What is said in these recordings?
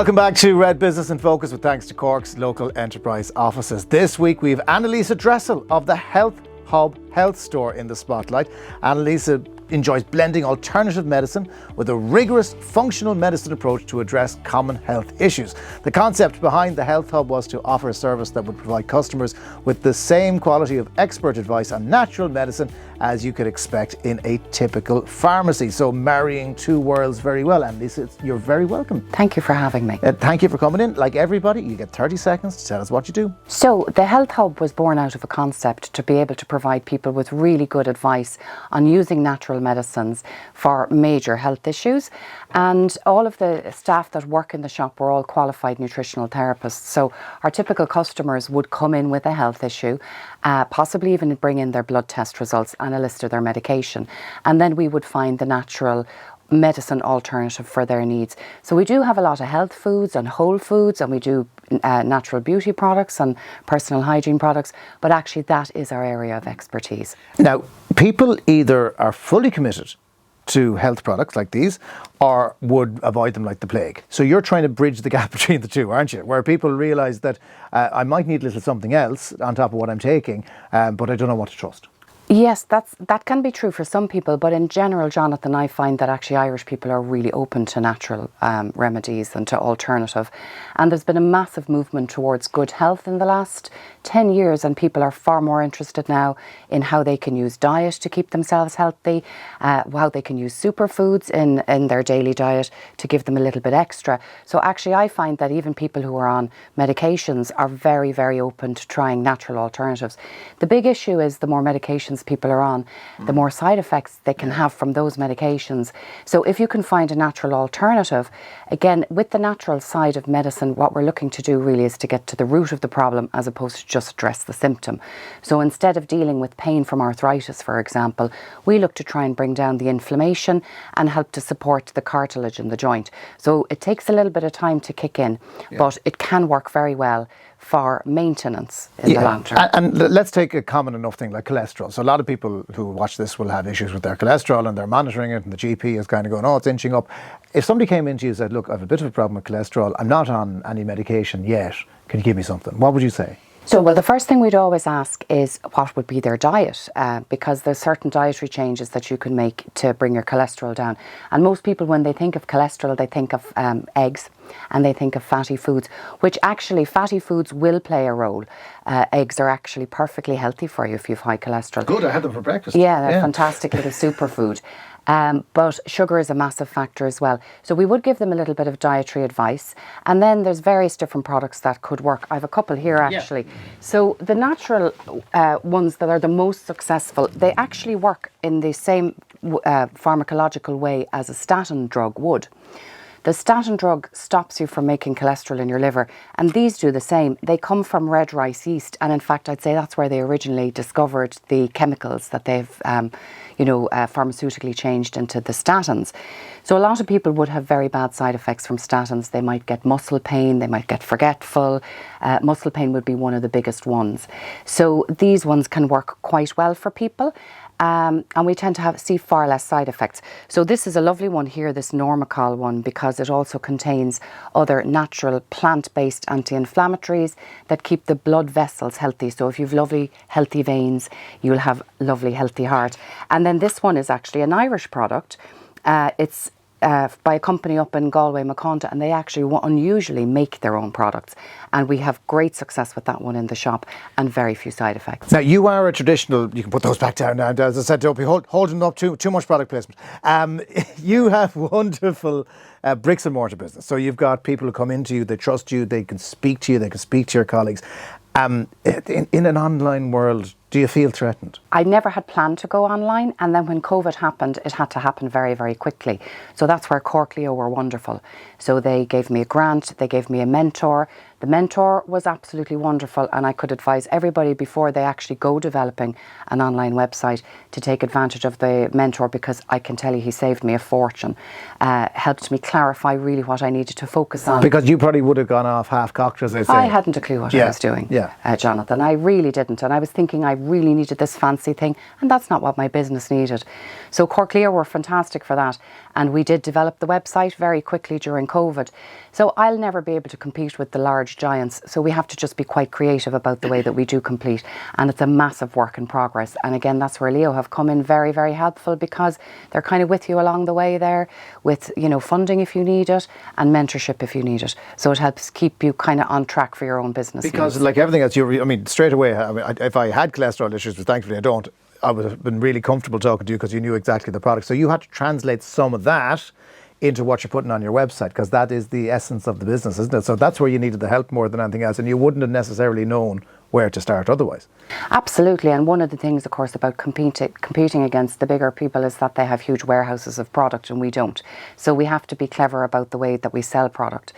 Welcome back to Red Business in Focus with thanks to Cork's local enterprise offices. This week we have Anneliese Dressel of the Health Hub Health Store in the spotlight. Anneliese enjoys blending alternative medicine with a rigorous functional medicine approach to address common health issues. The concept behind the Health Hub was to offer a service that would provide customers with the same quality of expert advice on natural medicine as you could expect in a typical pharmacy. So marrying two worlds very well. Anneliese, you're very welcome. Thank you for having me. Thank you for coming in. Like everybody, you get 30 seconds to tell us what you do. So the Health Hub was born out of a concept to be able to provide people with really good advice on using natural medicines for major health issues. And all of the staff that work in the shop were all qualified nutritional therapists. So our typical customers would come in with a health issue, possibly even bring in their blood test results and a list of their medication. And then we would find the natural medicine alternative for their needs. So we do have a lot of health foods and whole foods, and we do natural beauty products and personal hygiene products, but actually that is our area of expertise. Now, people either are fully committed to health products like these or would avoid them like the plague. So you're trying to bridge the gap between the two, aren't you? Where people realise that I might need a little something else on top of what I'm taking, but I don't know what to trust. Yes, that can be true for some people, but in general, Jonathan, I find that actually Irish people are really open to natural remedies and to alternative. And there's been a massive movement towards good health in the last 10 years, and people are far more interested now in how they can use diet to keep themselves healthy, how they can use superfoods in their daily diet to give them a little bit extra. So actually I find that even people who are on medications are very, very open to trying natural alternatives. The big issue is the more medications people are on, the more side effects they can have from those medications. So if you can find a natural alternative, again, with the natural side of medicine, what we're looking to do really is to get to the root of the problem as opposed to just address the symptom. So instead of dealing with pain from arthritis, for example, we look to try and bring down the inflammation and help to support the cartilage in the joint. So it takes a little bit of time to kick in, but it can work very well for maintenance in the long term. And let's take a common enough thing like cholesterol. So a lot of people who watch this will have issues with their cholesterol and they're monitoring it, and the GP is kind of going, oh, it's inching up. If somebody came into you and said, look, I have a bit of a problem with cholesterol, I'm not on any medication yet, can you give me something? What would you say? So, well, the first thing we'd always ask is what would be their diet, because there's certain dietary changes that you can make to bring your cholesterol down. And most people, when they think of cholesterol, they think of eggs and they think of fatty foods, which actually fatty foods will play a role. Eggs are actually perfectly healthy for you if you have high cholesterol. Good, I had them for breakfast. Yeah, they're a fantastic little superfood. But sugar is a massive factor as well. So we would give them a little bit of dietary advice. And then there's various different products that could work. I have a couple here actually. Yeah. So the natural ones that are the most successful, they actually work in the same pharmacological way as a statin drug would. The statin drug stops you from making cholesterol in your liver, and these do the same. They come from red rice yeast, and in fact I'd say that's where they originally discovered the chemicals that they've pharmaceutically changed into the statins. So a lot of people would have very bad side effects from statins. They might get muscle pain, they might get forgetful. Muscle pain would be one of the biggest ones. So these ones can work quite well for people. And we tend to see far less side effects. So this is a lovely one here, this Normacol one, because it also contains other natural plant-based anti-inflammatories that keep the blood vessels healthy. So if you've lovely healthy veins, you'll have lovely healthy heart. And then this one is actually an Irish product. It's by a company up in Galway, Maconta, and they actually unusually make their own products. And we have great success with that one in the shop and very few side effects. Now, you are a traditional, you can put those back down now, as I said, don't be holding up too much product placement. You have wonderful bricks and mortar business. So you've got people who come into you, they trust you, they can speak to you, they can speak to your colleagues. In an online world, do you feel threatened? I never had planned to go online, and then when COVID happened, it had to happen very, very quickly. So that's where Cork Leo were wonderful. So they gave me a grant, they gave me a mentor. The mentor was absolutely wonderful, and I could advise everybody before they actually go developing an online website to take advantage of the mentor, because I can tell you he saved me a fortune, helped me clarify really what I needed to focus on. Because you probably would have gone off half-cocked, as they say. I hadn't a clue what I was doing, Jonathan. I really didn't, and I was thinking I really needed this fancy thing, and that's not what my business needed. So Cork Leo were fantastic for that, and we did develop the website very quickly during COVID. So I'll never be able to compete with the large giants, so we have to just be quite creative about the way that we do compete, and it's a massive work in progress. And again, that's where Leo have come in very, very helpful, because they're kind of with you along the way there with, you know, funding if you need it and mentorship if you need it. So it helps keep you kind of on track for your own business. Because like everything else, I mean, straight away, if I had cholesterol issues, but thankfully I don't, I would have been really comfortable talking to you because you knew exactly the product. So you had to translate some of that into what you're putting on your website, because that is the essence of the business, isn't it? So that's where you needed the help more than anything else, and you wouldn't have necessarily known where to start otherwise. Absolutely, and one of the things, of course, about competing against the bigger people is that they have huge warehouses of product and we don't. So we have to be clever about the way that we sell product.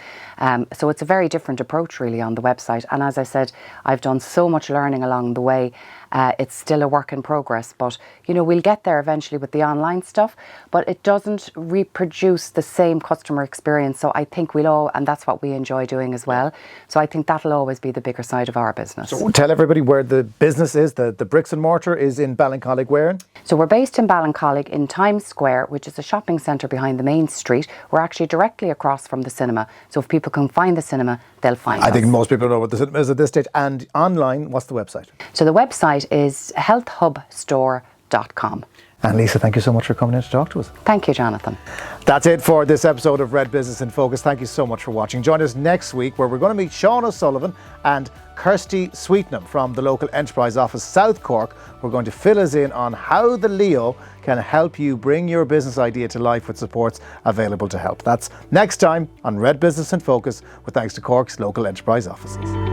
So it's a very different approach really on the website, and as I said, I've done so much learning along the way. It's still a work in progress, but you know, we'll get there eventually with the online stuff, but it doesn't reproduce the same customer experience. So I think we'll all, and that's what we enjoy doing as well. So I think that'll always be the bigger side of our business. So tell everybody where the business is. The bricks and mortar is in Ballincollig, where? So we're based in Ballincollig in Times Square, which is a shopping centre behind the main street. We're actually directly across from the cinema. So if people can find the cinema, they'll find us. I think most people know what the cinema is at this stage. And online, what's the website? So the website is healthhubstore.com. Anneliese, thank you so much for coming in to talk to us. Thank you, Jonathan. That's it for this episode of Red Business in Focus. Thank you so much for watching. Join us next week, where we're going to meet Sean O'Sullivan and Kirsty Sweetnam from the local enterprise office, South Cork. We're going to fill us in on how the Leo can help you bring your business idea to life with supports available to help. That's next time on Red Business in Focus, with thanks to Cork's local enterprise offices.